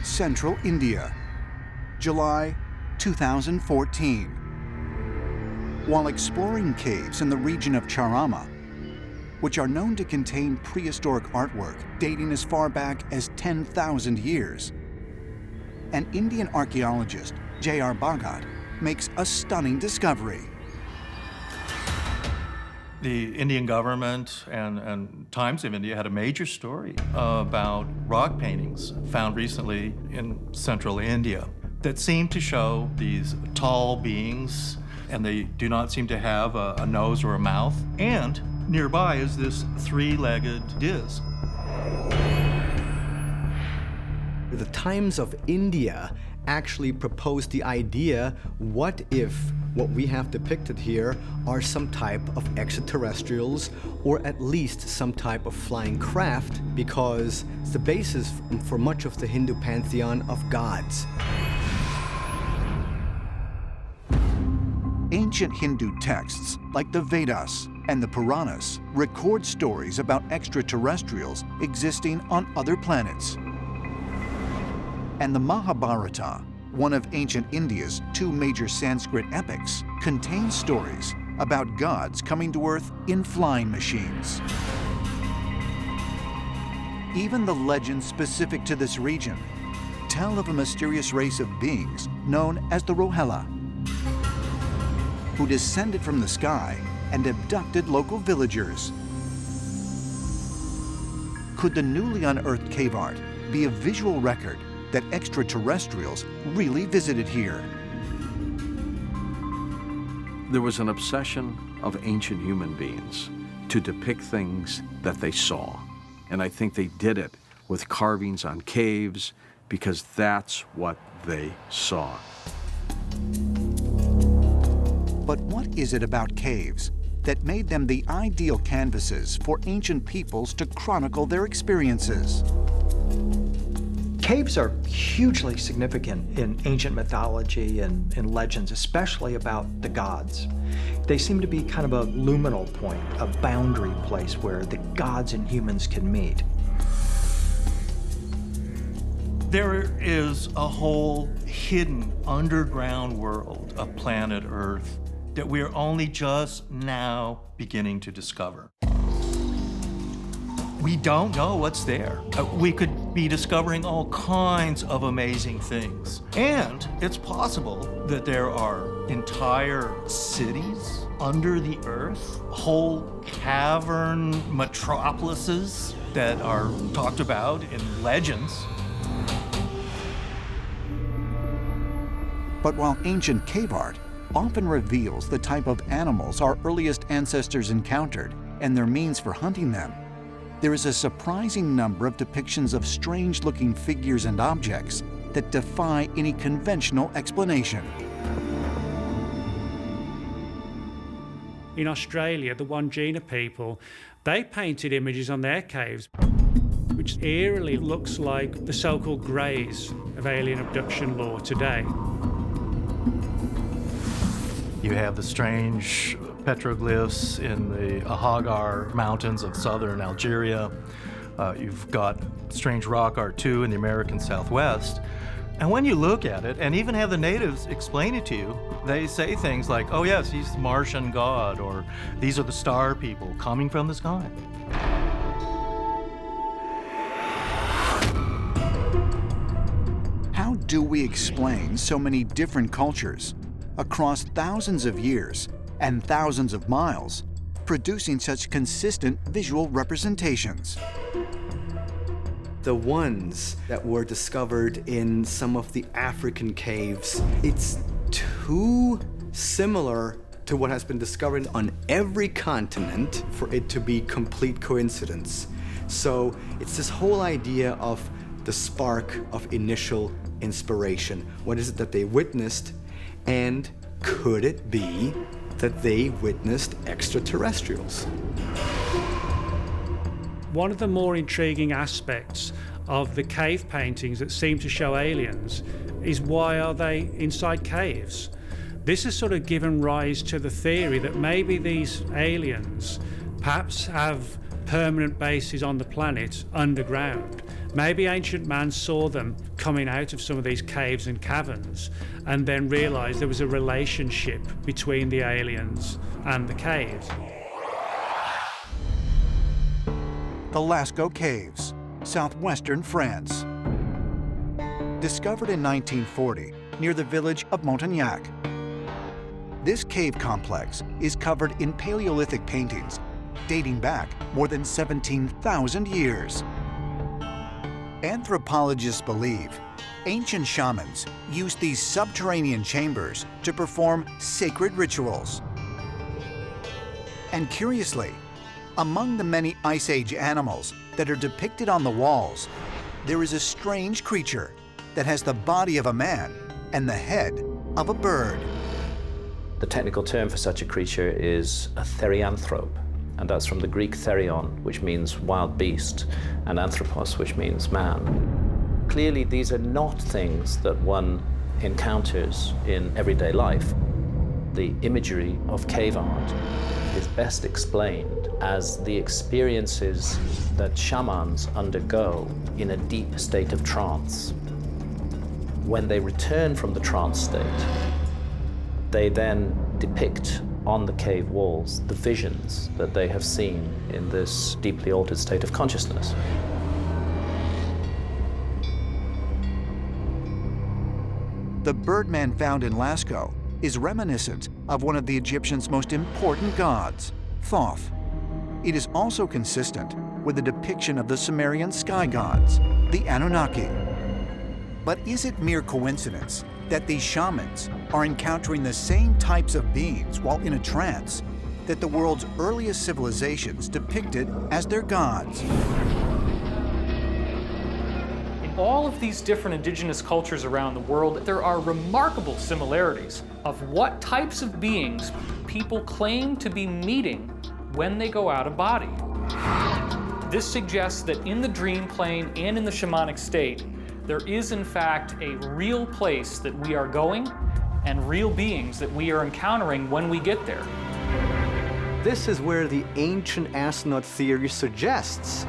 central India, July 2014. While exploring caves in the region of Charama, which are known to contain prehistoric artwork dating as far back as 10,000 years, an Indian archaeologist, J.R. Bhagat, makes a stunning discovery. The Indian government and Times of India had a major story about rock paintings found recently in central India that seem to show these tall beings, and they do not seem to have a nose or a mouth. And nearby is this three-legged disc. The Times of India actually proposed the idea, what if what we have depicted here are some type of extraterrestrials, or at least some type of flying craft, because it's the basis for much of the Hindu pantheon of gods. Ancient Hindu texts like the Vedas and the Puranas record stories about extraterrestrials existing on other planets. And the Mahabharata, one of ancient India's two major Sanskrit epics, contains stories about gods coming to Earth in flying machines. Even the legends specific to this region tell of a mysterious race of beings known as the Rohela, who descended from the sky and abducted local villagers. Could the newly unearthed cave art be a visual record that extraterrestrials really visited here? There was an obsession of ancient human beings to depict things that they saw. And I think they did it with carvings on caves because that's what they saw. But what is it about caves that made them the ideal canvases for ancient peoples to chronicle their experiences? Caves are hugely significant in ancient mythology and legends, especially about the gods. They seem to be kind of a luminal point, a boundary place where the gods and humans can meet. There is a whole hidden underground world of planet Earth that we're only just now beginning to discover. We don't know what's there. We could be discovering all kinds of amazing things. And it's possible that there are entire cities under the earth, whole cavern metropolises that are talked about in legends. But while ancient cave art often reveals the type of animals our earliest ancestors encountered and their means for hunting them, there is a surprising number of depictions of strange-looking figures and objects that defy any conventional explanation. In Australia, the Wandjina people, they painted images on their caves, which eerily looks like the so-called greys of alien abduction lore today. You have the strange petroglyphs in the Ahagar Mountains of southern Algeria. You've got strange rock art too in the American Southwest. And when you look at it, and even have the natives explain it to you, they say things like, oh yes, he's the Martian god, or these are the star people coming from the sky. How do we explain so many different cultures across thousands of years and thousands of miles, producing such consistent visual representations? The ones that were discovered in some of the African caves, it's too similar to what has been discovered on every continent for it to be complete coincidence. So it's this whole idea of the spark of initial inspiration. What is it that they witnessed? And could it be that they witnessed extraterrestrials? One of the more intriguing aspects of the cave paintings that seem to show aliens is, why are they inside caves? This has sort of given rise to the theory that maybe these aliens perhaps have permanent bases on the planet underground, Maybe ancient man saw them coming out of some of these caves and caverns and then realised there was a relationship between the aliens and the caves. The Lascaux Caves, southwestern France. Discovered in 1940 near the village of Montagnac. This cave complex is covered in Paleolithic paintings dating back more than 17,000 years. Anthropologists believe ancient shamans used these subterranean chambers to perform sacred rituals. And curiously, among the many Ice Age animals that are depicted on the walls, there is a strange creature that has the body of a man and the head of a bird. The technical term for such a creature is a therianthrope, and that's from the Greek therion, which means wild beast, and anthropos, which means man. Clearly, these are not things that one encounters in everyday life. The imagery of cave art is best explained as the experiences that shamans undergo in a deep state of trance. When they return from the trance state, they then depict on the cave walls the visions that they have seen in this deeply altered state of consciousness. The birdman found in Lascaux is reminiscent of one of the Egyptians' most important gods, Thoth. It is also consistent with the depiction of the Sumerian sky gods, the Anunnaki. But is it mere coincidence that these shamans are encountering the same types of beings while in a trance that the world's earliest civilizations depicted as their gods? In all of these different indigenous cultures around the world, there are remarkable similarities of what types of beings people claim to be meeting when they go out of body. This suggests that in the dream plane and in the shamanic state, there is in fact a real place that we are going and real beings that we are encountering when we get there. This is where the ancient astronaut theory suggests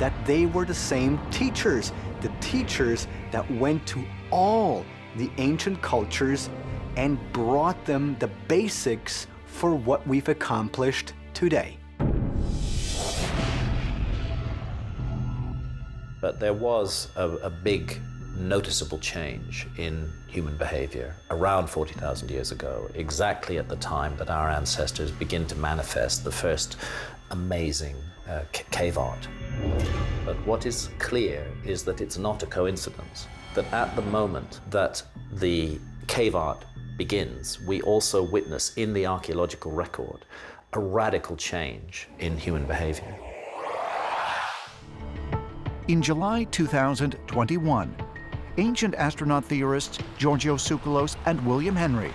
that they were the same teachers, the teachers that went to all the ancient cultures and brought them the basics for what we've accomplished today. But there was a big noticeable change in human behavior around 40,000 years ago, exactly at the time that our ancestors begin to manifest the first amazing cave art. But what is clear is that it's not a coincidence, that at the moment that the cave art begins, we also witness in the archaeological record a radical change in human behavior. In July 2021, ancient astronaut theorists Giorgio Tsoukalos and William Henry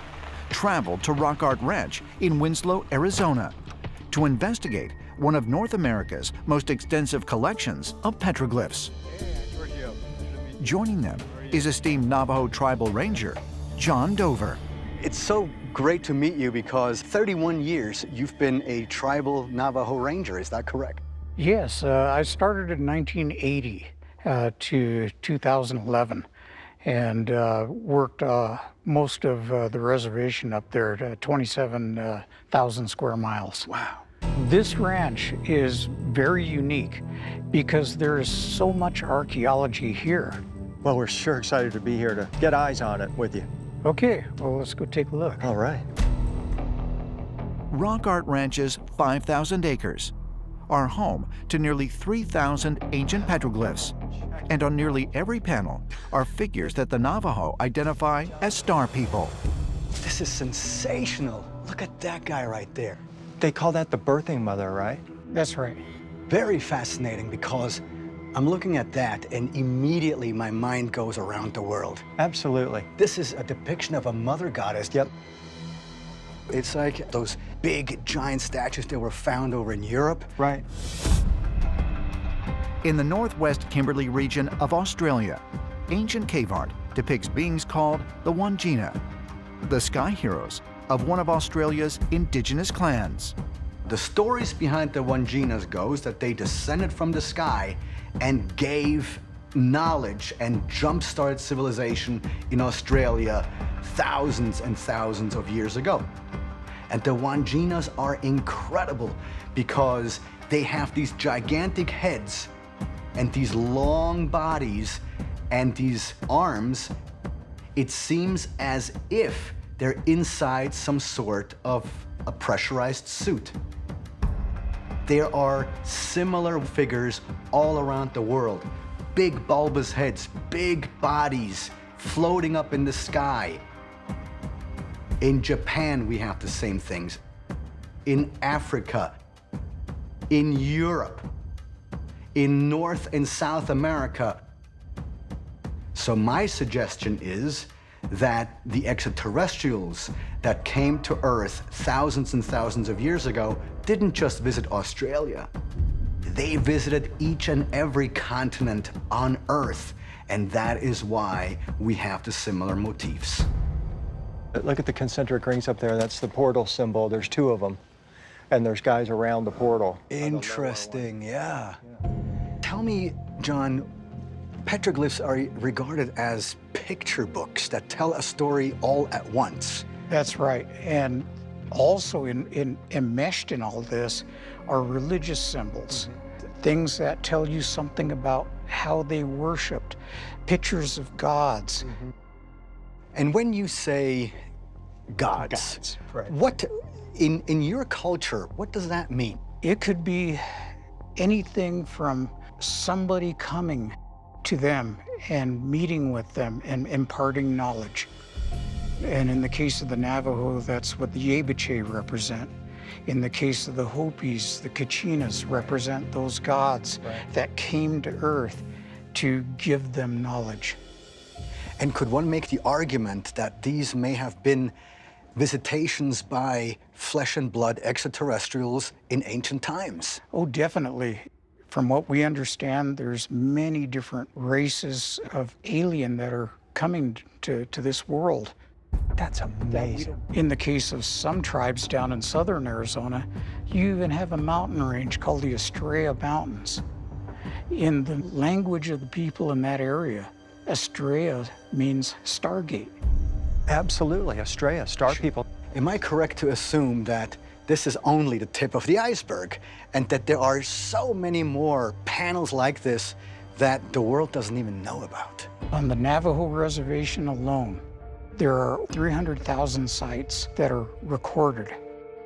traveled to Rock Art Ranch in Winslow, Arizona, to investigate one of North America's most extensive collections of petroglyphs. Joining them is esteemed Navajo tribal ranger John Dover. It's so great to meet you because 31 years you've been a tribal Navajo ranger, is that correct? Yes, I started in 1980 to 2011 and worked most of the reservation up there to 27,000 square miles. Wow. This ranch is very unique because there is so much archaeology here. Well, we're sure excited to be here to get eyes on it with you. Okay, well, let's go take a look. All right. Rock Art Ranch's 5,000 acres are home to nearly 3,000 ancient petroglyphs, and on nearly every panel are figures that the Navajo identify as star people. This is sensational. Look at that guy right there. They call that the birthing mother, right? That's right. Very fascinating because I'm looking at that and immediately my mind goes around the world. Absolutely. This is a depiction of a mother goddess. Yep. It's like those big giant statues that were found over in Europe. Right. In the northwest Kimberley region of Australia, ancient cave art depicts beings called the Wangina, the sky heroes of one of Australia's indigenous clans. The stories behind the Wanginas goes that they descended from the sky and gave knowledge and jump-started civilization in Australia thousands and thousands of years ago. And the Wanjinas are incredible because they have these gigantic heads and these long bodies and these arms. It seems as if they're inside some sort of a pressurized suit. There are similar figures all around the world. Big bulbous heads, big bodies floating up in the sky. In Japan, we have the same things. In Africa, in Europe, in North and South America. So my suggestion is that the extraterrestrials that came to Earth thousands and thousands of years ago didn't just visit Australia. They visited each and every continent on Earth, and that is why we have the similar motifs. Look at the concentric rings up there. That's the portal symbol. There's 2 of them. And there's guys around the portal. Interesting, yeah. Tell me, John, petroglyphs are regarded as picture books that tell a story all at once. That's right. And also enmeshed in all this are religious symbols, things that tell you something about how they worshiped, pictures of gods. And when you say gods, right. What, in your culture, what does that mean? It could be anything from somebody coming to them and meeting with them and imparting knowledge. And in the case of the Navajo, that's what the Yebiche represent. In the case of the Hopis, the Kachinas represent those gods that came to Earth to give them knowledge. And could one make the argument that these may have been visitations by flesh and blood extraterrestrials in ancient times? Oh, definitely. From what we understand, there's many different races of alien that are coming to this world. That's amazing. In the case of some tribes down in southern Arizona, you even have a mountain range called the Estrella Mountains. In the language of the people in that area, Estrella means Stargate. Absolutely, Estrella, star people. Am I correct to assume that this is only the tip of the iceberg and that there are so many more panels like this that the world doesn't even know about? On the Navajo reservation alone, there are 300,000 sites that are recorded.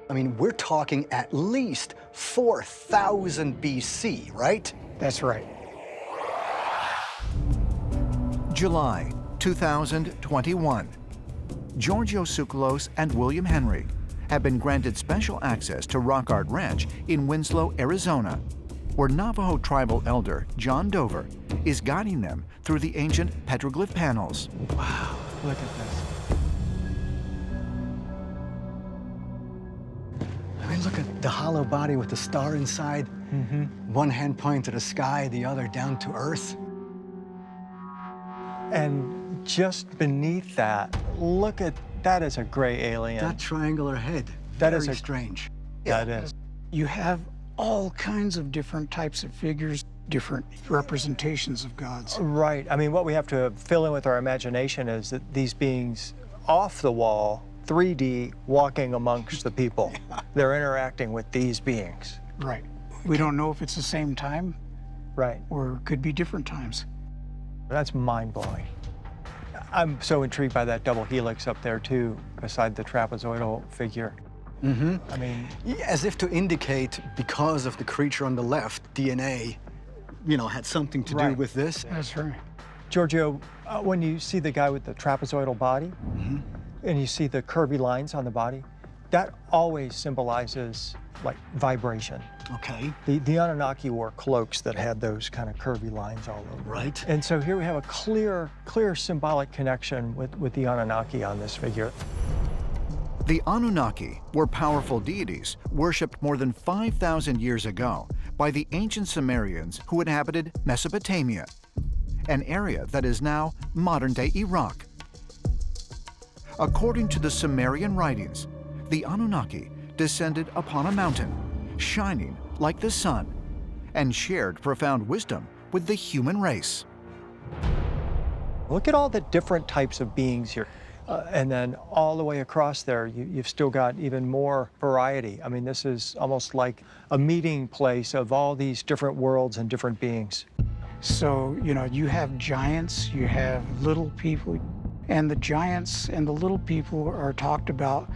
I mean, we're talking at least 4,000 BC, right? That's right. July 2021. Giorgio Tsoukalos and William Henry have been granted special access to Rock Art Ranch in Winslow, Arizona, where Navajo tribal elder John Dover is guiding them through the ancient petroglyph panels. Wow, look at this. I mean, look at the hollow body with the star inside. One hand pointing to the sky, the other down to Earth. And just beneath that, look at, that is a gray alien. That triangular head, That is very a- strange. That is. You have all kinds of different types of figures, different representations of gods. Right. I mean, what we have to fill in with our imagination is that these beings off the wall, 3D, walking amongst the people. They're interacting with these beings. Right. We don't know if it's the same time Right. or it could be different times. That's mind-blowing. I'm so intrigued by that double helix up there, too, beside the trapezoidal figure. I mean, As if to indicate, because of the creature on the left, DNA, you know, had something to do Right. with this. That's right. Giorgio, when you see the guy with the trapezoidal body, and you see the curvy lines on the body, that always symbolizes, like, vibration. Okay. The Anunnaki wore cloaks that had those kind of curvy lines all over. Right. And so here we have a clear symbolic connection with the Anunnaki on this figure. The Anunnaki were powerful deities worshipped more than 5,000 years ago by the ancient Sumerians who inhabited Mesopotamia, an area that is now modern-day Iraq. According to the Sumerian writings, the Anunnaki descended upon a mountain, shining like the sun, and shared profound wisdom with the human race. Look at all the different types of beings here. And then all the way across there, you've still got even more variety. I mean, this is almost like a meeting place of all these different worlds and different beings. So, you know, you have giants, you have little people, and the giants and the little people are talked about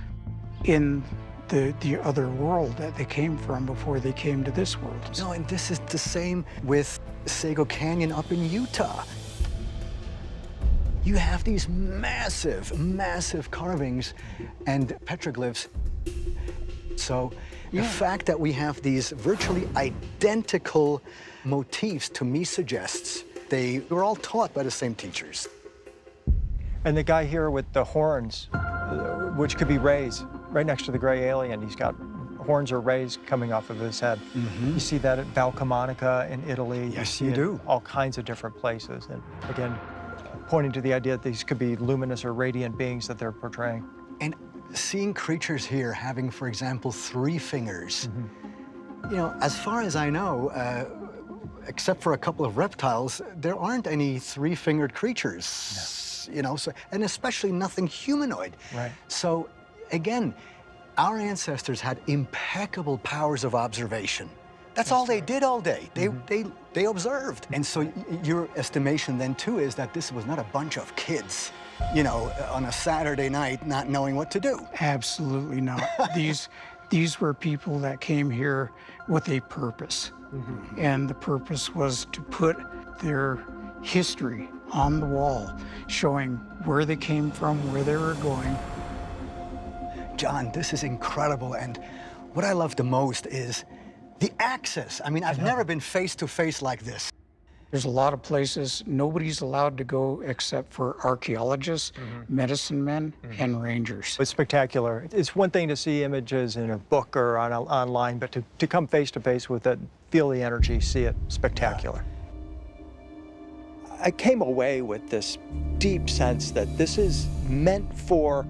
in the other world that they came from before they came to this world. No, and this is the same with Sago Canyon up in Utah. You have these massive, massive carvings and petroglyphs. So the fact that we have these virtually identical motifs, to me, suggests they were all taught by the same teachers. And the guy here with the horns, which could be rays, right next to the gray alien, he's got horns or rays coming off of his head. You see that at Valcamonica in Italy. Yes, see you it do. All kinds of different places. And again, pointing to the idea that these could be luminous or radiant beings that they're portraying. And seeing creatures here having, for example, 3 fingers, you know, as far as I know, except for a couple of reptiles, there aren't any 3-fingered creatures, you know, so, and especially nothing humanoid. Right. So, again, our ancestors had impeccable powers of observation. That's all they did all day. They observed. And so your estimation then, too, is that this was not a bunch of kids, you know, on a Saturday night not knowing what to do. Absolutely not. These were people that came here with a purpose. And the purpose was to put their history on the wall, showing where they came from, where they were going. John, this is incredible. And what I love the most is the access. I mean, I've never been face to face like this. There's a lot of places nobody's allowed to go except for archaeologists, medicine men, and rangers. It's spectacular. It's one thing to see images in a book or online, but to come face to face with it, feel the energy, see it, spectacular. I came away with this deep sense that this is meant for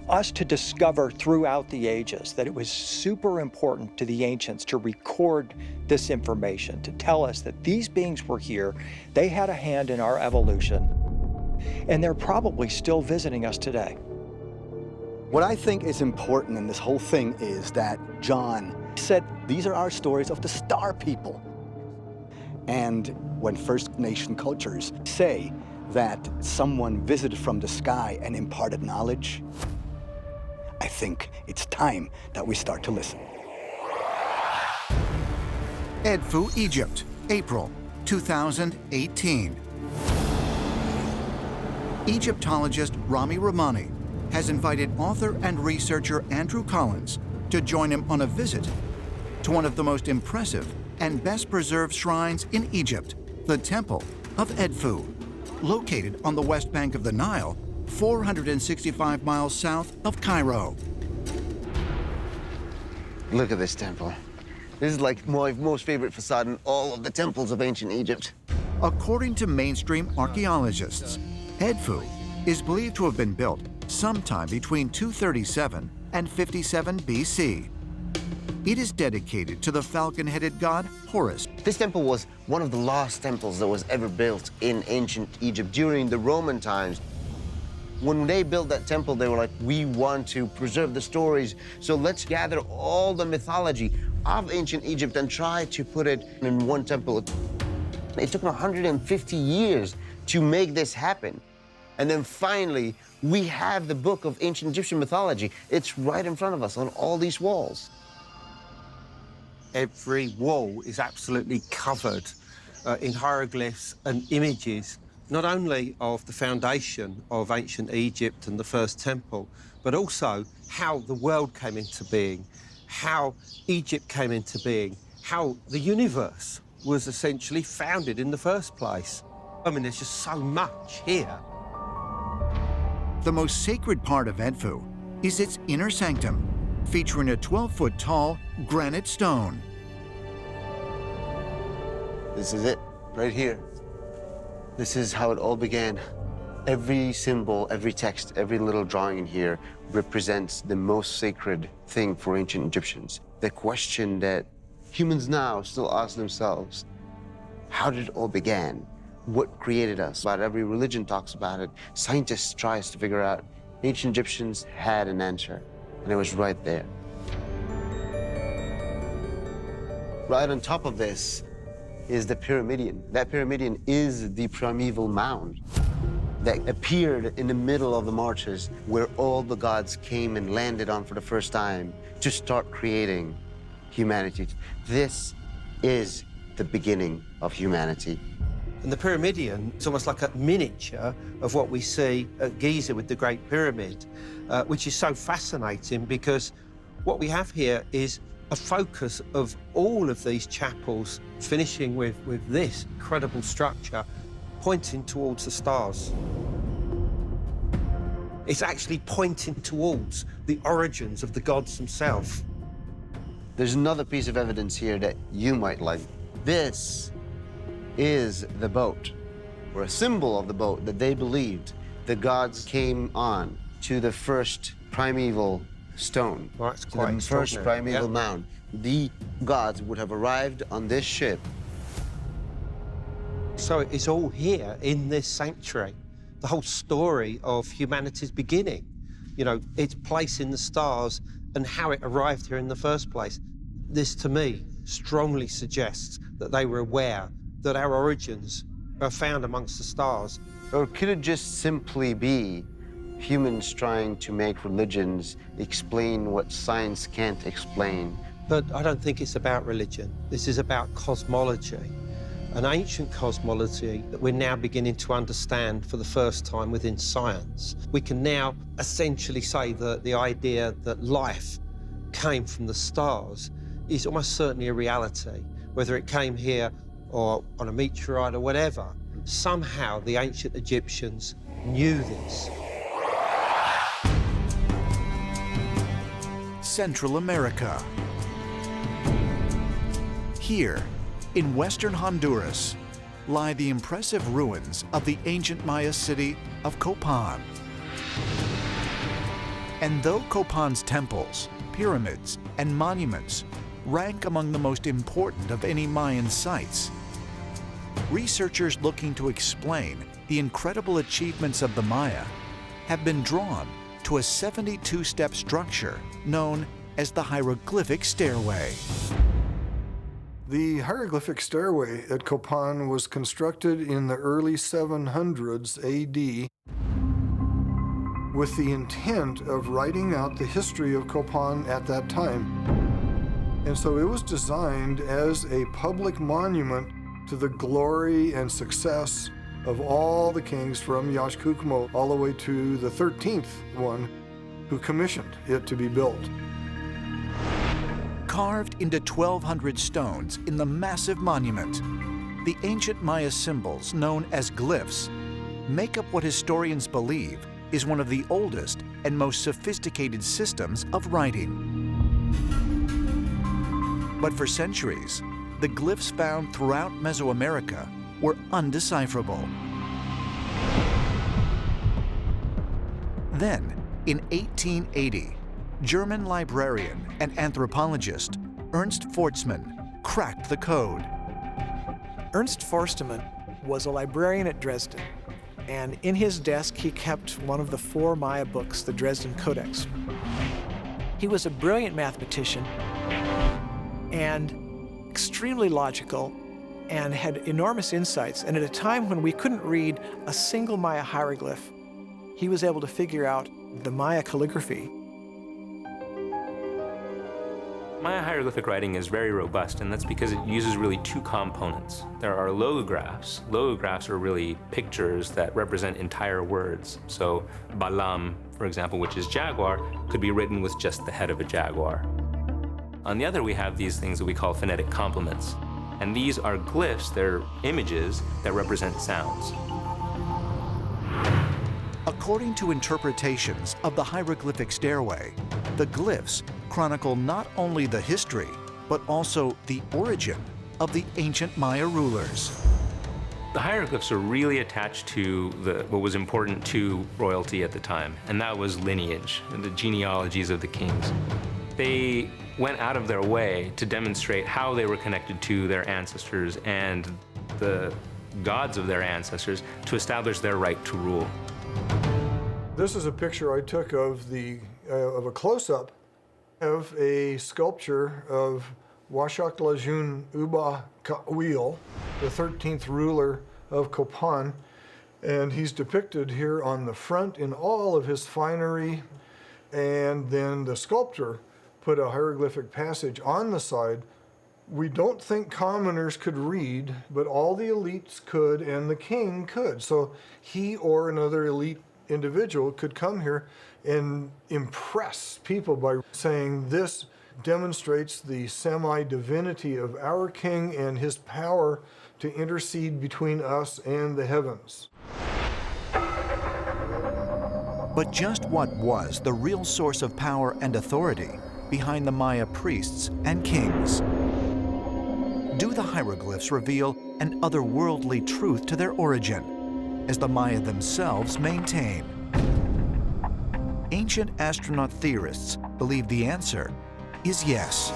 us to discover throughout the ages, that it was super important to the ancients to record this information, to tell us that these beings were here, they had a hand in our evolution, and they're probably still visiting us today. What I think is important in this whole thing is that John said, these are our stories of the star people. And when First Nation cultures say that someone visited from the sky and imparted knowledge, I think it's time that we start to listen. Edfu, Egypt, April 2018. Egyptologist Rami Rahmani has invited author and researcher Andrew Collins to join him on a visit to one of the most impressive and best preserved shrines in Egypt, the Temple of Edfu, located on the west bank of the Nile, 465 miles south of Cairo. Look at this temple. This is like my most favorite facade in all of the temples of ancient Egypt. According to mainstream archaeologists, Edfu is believed to have been built sometime between 237 and 57 BC. It is dedicated to the falcon-headed god Horus. This temple was one of the last temples that was ever built in ancient Egypt during the Roman times. When they built that temple, they were like, we want to preserve the stories, so let's gather all the mythology of ancient Egypt and try to put it in one temple. It took 150 years to make this happen. And then finally, we have the book of ancient Egyptian mythology. It's right in front of us on all these walls. Every wall is absolutely covered in hieroglyphs and images, not only of the foundation of ancient Egypt and the first temple, but also how the world came into being, how Egypt came into being, how the universe was essentially founded in the first place. I mean, there's just so much here. The most sacred part of Edfu is its inner sanctum, featuring a 12-foot-tall granite stone. This is it, right here. This is how it all began. Every symbol, every text, every little drawing in here represents the most sacred thing for ancient Egyptians. The question that humans now still ask themselves, How did it all begin? What created us? About every religion talks about it. Scientists tries to figure out. Ancient Egyptians had an answer, and it was right there. Right on top of this is the pyramidion. That pyramidion is the primeval mound that appeared in the middle of the marches where all the gods came and landed on for the first time to start creating humanity. This is the beginning of humanity. And the pyramidion is almost like a miniature of what we see at Giza with the Great Pyramid, which is so fascinating because what we have here is a focus of all of these chapels, finishing with this incredible structure pointing towards the stars. It's actually pointing towards the origins of the gods themselves. There's another piece of evidence here that you might like. This is the boat, or a symbol of the boat that they believed the gods came on to the first primeval stone, well, that's to quite the first primeval yeah. mound. The gods would have arrived on this ship. So it's all here in this sanctuary. The whole story of humanity's beginning, you know, its place in the stars and how it arrived here in the first place. This, to me, strongly suggests that they were aware that our origins are found amongst the stars. Or could it just simply be humans trying to make religions explain what science can't explain? But I don't think it's about religion. This is about cosmology, an ancient cosmology that we're now beginning to understand for the first time within science. We can now essentially say that the idea that life came from the stars is almost certainly a reality, whether it came here or on a meteorite or whatever. Somehow the ancient Egyptians knew this. Central America. Here, in western Honduras, lie the impressive ruins of the ancient Maya city of Copan. And though Copan's temples, pyramids, and monuments rank among the most important of any Mayan sites, researchers looking to explain the incredible achievements of the Maya have been drawn to a 72-step structure known as the hieroglyphic stairway. The hieroglyphic stairway at Copan was constructed in the early 700s AD with the intent of writing out the history of Copan at that time. And so it was designed as a public monument to the glory and success of all the kings from Yaxcucmo all the way to the 13th one who commissioned it to be built. Carved into 1,200 stones in the massive monument, the ancient Maya symbols, known as glyphs, make up what historians believe is one of the oldest and most sophisticated systems of writing. But for centuries, the glyphs found throughout Mesoamerica were undecipherable. Then, in 1880, German librarian and anthropologist Ernst Forstmann cracked the code. Ernst Forstmann was a librarian at Dresden, and in his desk he kept one of the 4 Maya books, the Dresden Codex. He was a brilliant mathematician and extremely logical and had enormous insights, and at a time when we couldn't read a single Maya hieroglyph, he was able to figure out the Maya calligraphy. Maya hieroglyphic writing is very robust, and that's because it uses really 2 components. There are logographs. Logographs are really pictures that represent entire words. So Balam, for example, which is jaguar, could be written with just the head of a jaguar. On the other, we have these things that we call phonetic complements. And these are glyphs, they're images that represent sounds. According to interpretations of the hieroglyphic stairway, the glyphs chronicle not only the history, but also the origin of the ancient Maya rulers. The hieroglyphs are really attached to what was important to royalty at the time, and that was lineage, and the genealogies of the kings. They went out of their way to demonstrate how they were connected to their ancestors and the gods of their ancestors to establish their right to rule. This is a picture I took of a close-up of a sculpture of Washak Lajun Uba Ka'wil, the 13th ruler of Copan, and he's depicted here on the front in all of his finery, and then the sculptor put a hieroglyphic passage on the side. We don't think commoners could read, but all the elites could, and the king could. So he or another elite individual could come here and impress people by saying this demonstrates the semi-divinity of our king and his power to intercede between us and the heavens. But just what was the real source of power and authority behind the Maya priests and kings? Do the hieroglyphs reveal an otherworldly truth to their origin, as the Maya themselves maintain? Ancient astronaut theorists believe the answer is yes.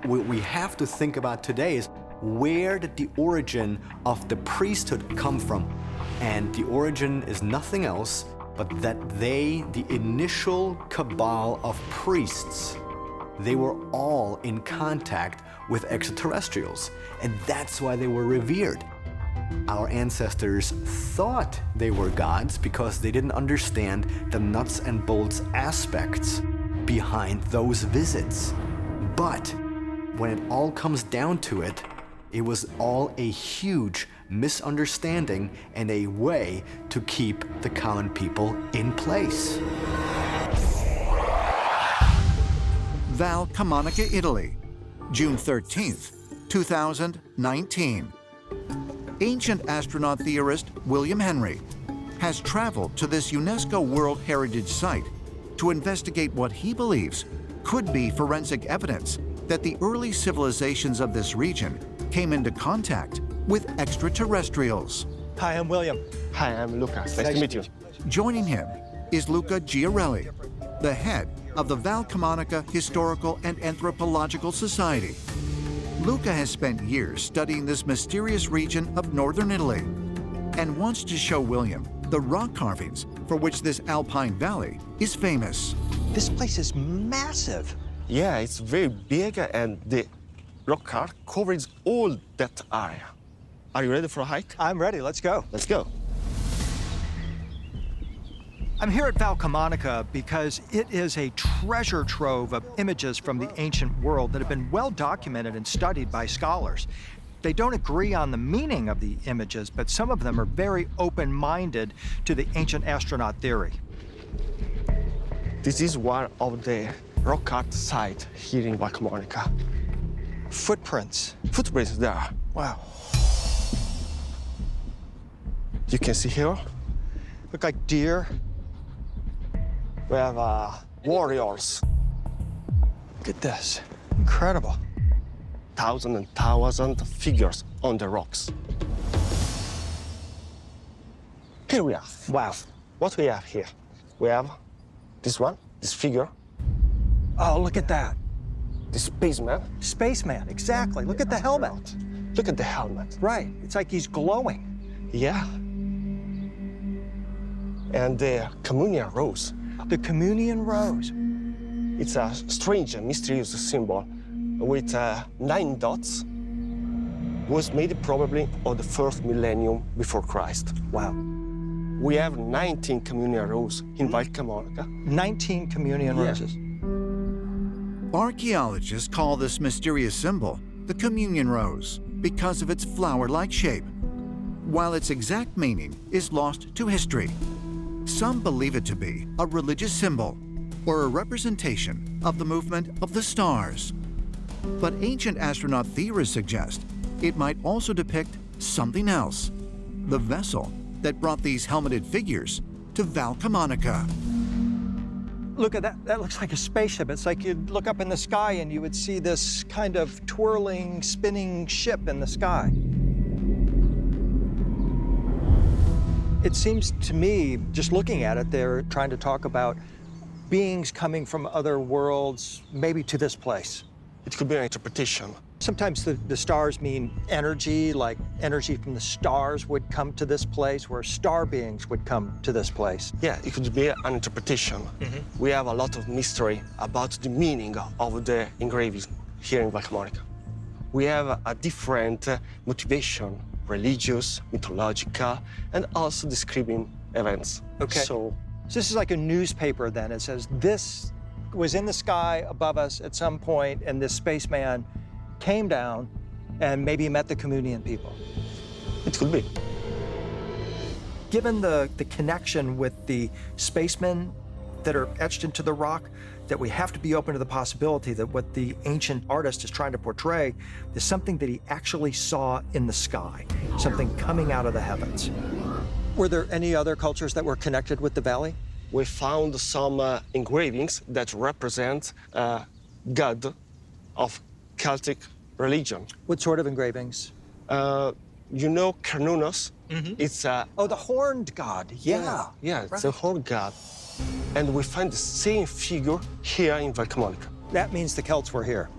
What we have to think about today is, where did the origin of the priesthood come from? And the origin is nothing else but that the initial cabal of priests, they were all in contact with extraterrestrials, and that's why they were revered. Our ancestors thought they were gods because they didn't understand the nuts and bolts aspects behind those visits. But when it all comes down to it, it was all a huge misunderstanding and a way to keep the common people in place. Val Camonica, Italy, June 13th, 2019. Ancient astronaut theorist William Henry has traveled to this UNESCO World Heritage Site to investigate what he believes could be forensic evidence that the early civilizations of this region came into contact with extraterrestrials. Hi, I'm William. Hi, I'm Luca. Nice to meet you. Joining him is Luca Giarelli, the head of the Val Camonica Historical and Anthropological Society. Luca has spent years studying this mysterious region of northern Italy and wants to show William the rock carvings for which this alpine valley is famous. This place is massive. Yeah, it's very big, and the rock art covers all that area. Are you ready for a hike? I'm ready. Let's go. Let's go. I'm here at Val Camonica because it is a treasure trove of images from the ancient world that have been well documented and studied by scholars. They don't agree on the meaning of the images, but some of them are very open-minded to the ancient astronaut theory. This is one of the rock art sites here in Val Camonica. Footprints. Footprints there. Wow. You can see here. Look like deer. We have warriors. Look at this. Incredible. Thousands and thousands of figures on the rocks. Here we are. Wow. What we have here? We have this one, this figure. Oh, look at that. The spaceman. Spaceman, exactly. Look at the helmet. Look at the helmet. Right. It's like he's glowing. Yeah. And the communion rose. The communion rose. It's a strange and mysterious symbol with 9 dots. It was made probably of the first millennium before Christ. Wow. We have 19 communion roses in Val Camonica. 19 communion roses. Archaeologists call this mysterious symbol the communion rose because of its flower-like shape, while its exact meaning is lost to history. Some believe it to be a religious symbol or a representation of the movement of the stars. But ancient astronaut theorists suggest it might also depict something else, the vessel that brought these helmeted figures to Val Camonica. Look at that. That looks like a spaceship. It's like you'd look up in the sky and you would see this kind of twirling, spinning ship in the sky. It seems to me, just looking at it, they're trying to talk about beings coming from other worlds, maybe to this place. It could be an interpretation. Sometimes the stars mean energy, like energy from the stars would come to this place, where star beings would come to this place. Yeah, it could be an interpretation. We have a lot of mystery about the meaning of the engravings here in Vaca Monica. We have a different motivation, religious, mythological, and also describing events. Okay. So this is like a newspaper then. It says this was in the sky above us at some point, and this spaceman came down and maybe met the Communion people. It could be. Given the connection with the spacemen that are etched into the rock, that we have to be open to the possibility that what the ancient artist is trying to portray is something that he actually saw in the sky, something coming out of the heavens. Were there any other cultures that were connected with the valley? We found some engravings that represent god of Celtic religion. What sort of engravings? You know Cernunnos? It's oh, the horned god. Yeah. Yeah, it's a horned god. And we find the same figure here in Vaca Monica. That means the Celts were here.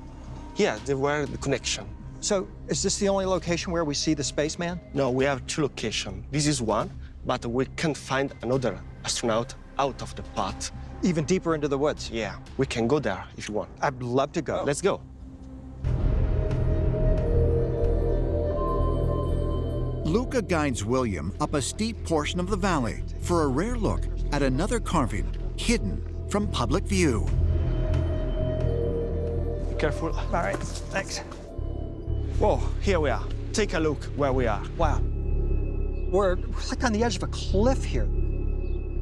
Yeah, they were the connection. So is this the only location where we see the spaceman? No, we have two locations. This is one, but we can find another astronaut out of the path. Even deeper into the woods? Yeah, we can go there if you want. I'd love to go. Let's go. Luca guides William up a steep portion of the valley for a rare look at another carving hidden from public view. Be careful. All right, thanks. Whoa, here we are. Take a look where we are. Wow. We're like on the edge of a cliff here.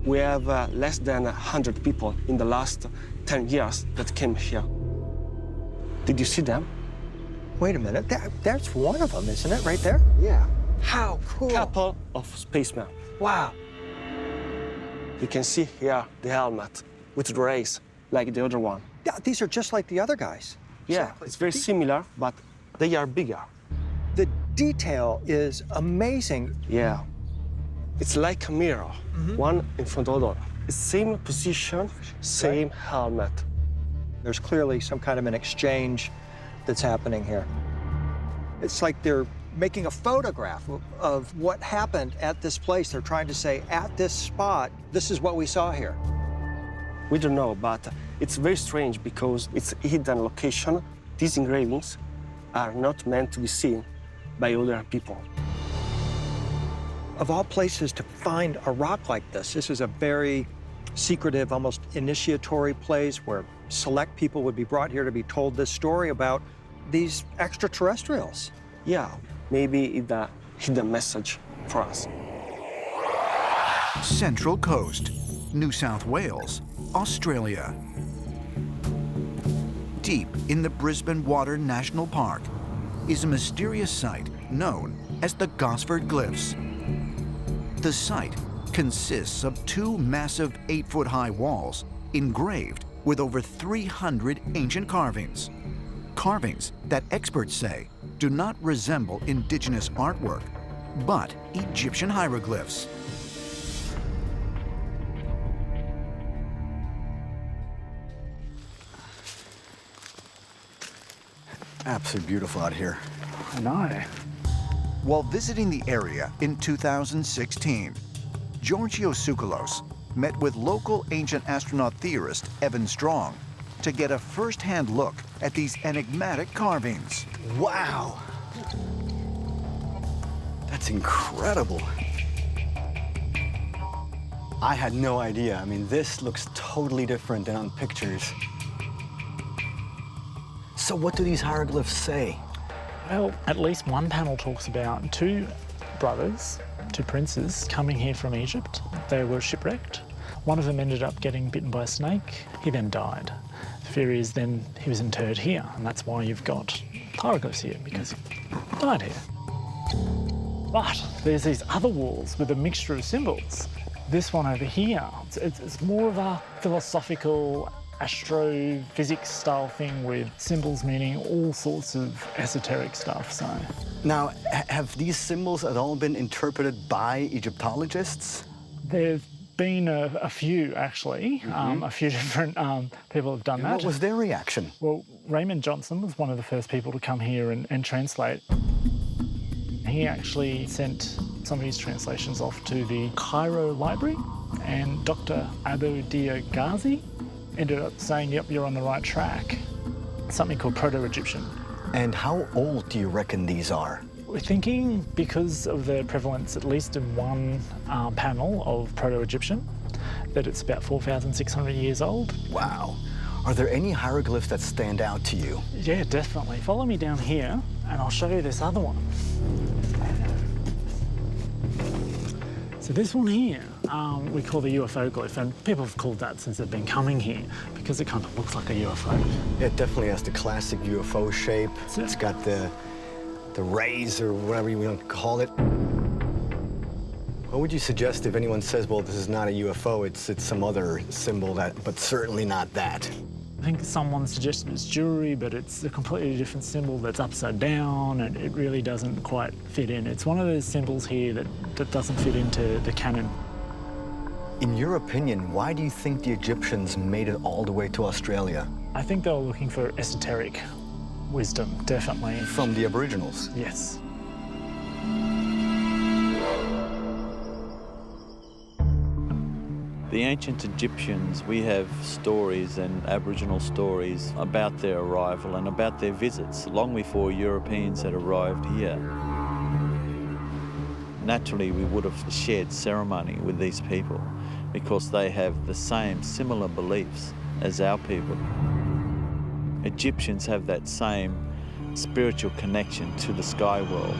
We have less than 100 people in the last 10 years that came here. Did you see them? Wait a minute, that's one of them, isn't it, right there? Yeah. How cool. Couple of spacemen. Wow. You can see here the helmet with the rays, like the other one. Yeah, these are just like the other guys. Yeah, Exactly. it's very similar, but they are bigger. The detail is amazing. Yeah. It's like a mirror, one in front of the other. Same position, same helmet. There's clearly some kind of an exchange that's happening here. It's like they're making a photograph of what happened at this place. They're trying to say, at this spot, this is what we saw here. We don't know, but it's very strange because it's a hidden location. These engravings are not meant to be seen by other people. Of all places to find a rock like this is a very secretive, almost initiatory place where select people would be brought here to be told this story about these extraterrestrials. Yeah, maybe it's a hidden message for us. Central Coast, New South Wales, Australia. Deep in the Brisbane Water National Park is a mysterious site known as the Gosford Glyphs. The site consists of two massive 8-foot-high walls engraved with over 300 ancient carvings. Carvings that experts say do not resemble indigenous artwork, but Egyptian hieroglyphs. Absolutely beautiful out here. I know. While visiting the area in 2016, Georgios Tsoukalos met with local ancient astronaut theorist Evan Strong to get a first-hand look at these enigmatic carvings. Wow! That's incredible. I had no idea. I mean, this looks totally different than on pictures. So what do these hieroglyphs say? Well, at least one panel talks about two brothers, two princes, coming here from Egypt. They were shipwrecked. One of them ended up getting bitten by a snake. He then died. The theory is then he was interred here, and that's why you've got hieroglyphs here, because he died here. But there's these other walls with a mixture of symbols. This one over here, it's more of a philosophical astrophysics style thing with symbols meaning all sorts of esoteric stuff. So now, have these symbols at all been interpreted by Egyptologists? They've been a few, actually. A few different people have done that. What was their reaction? Well, Raymond Johnson was one of the first people to come here and translate. He actually sent some of his translations off to the Cairo Library, and Dr. Abu Dia Ghazi ended up saying, yep, you're on the right track. Something called Proto-Egyptian. And how old do you reckon these are? We're thinking, because of the prevalence at least in one panel of Proto-Egyptian, that it's about 4,600 years old. Wow. Are there any hieroglyphs that stand out to you? Yeah, definitely. Follow me down here and I'll show you this other one. So this one here, we call the UFO glyph, and people have called that since they've been coming here because it kind of looks like a UFO. Yeah, it definitely has the classic UFO shape. It's got the rays or whatever you want to call it. What would you suggest if anyone says, well, this is not a UFO, it's some other symbol, but certainly not that? I think someone suggested it's jewelry, but it's a completely different symbol that's upside down, and it really doesn't quite fit in. It's one of those symbols here that doesn't fit into the canon. In your opinion, why do you think the Egyptians made it all the way to Australia? I think they were looking for esoteric wisdom, definitely. From the Aboriginals? Yes. The ancient Egyptians, we have stories and Aboriginal stories about their arrival and about their visits, long before Europeans had arrived here. Naturally, we would have shared ceremony with these people because they have the same similar beliefs as our people. Egyptians have that same spiritual connection to the sky world.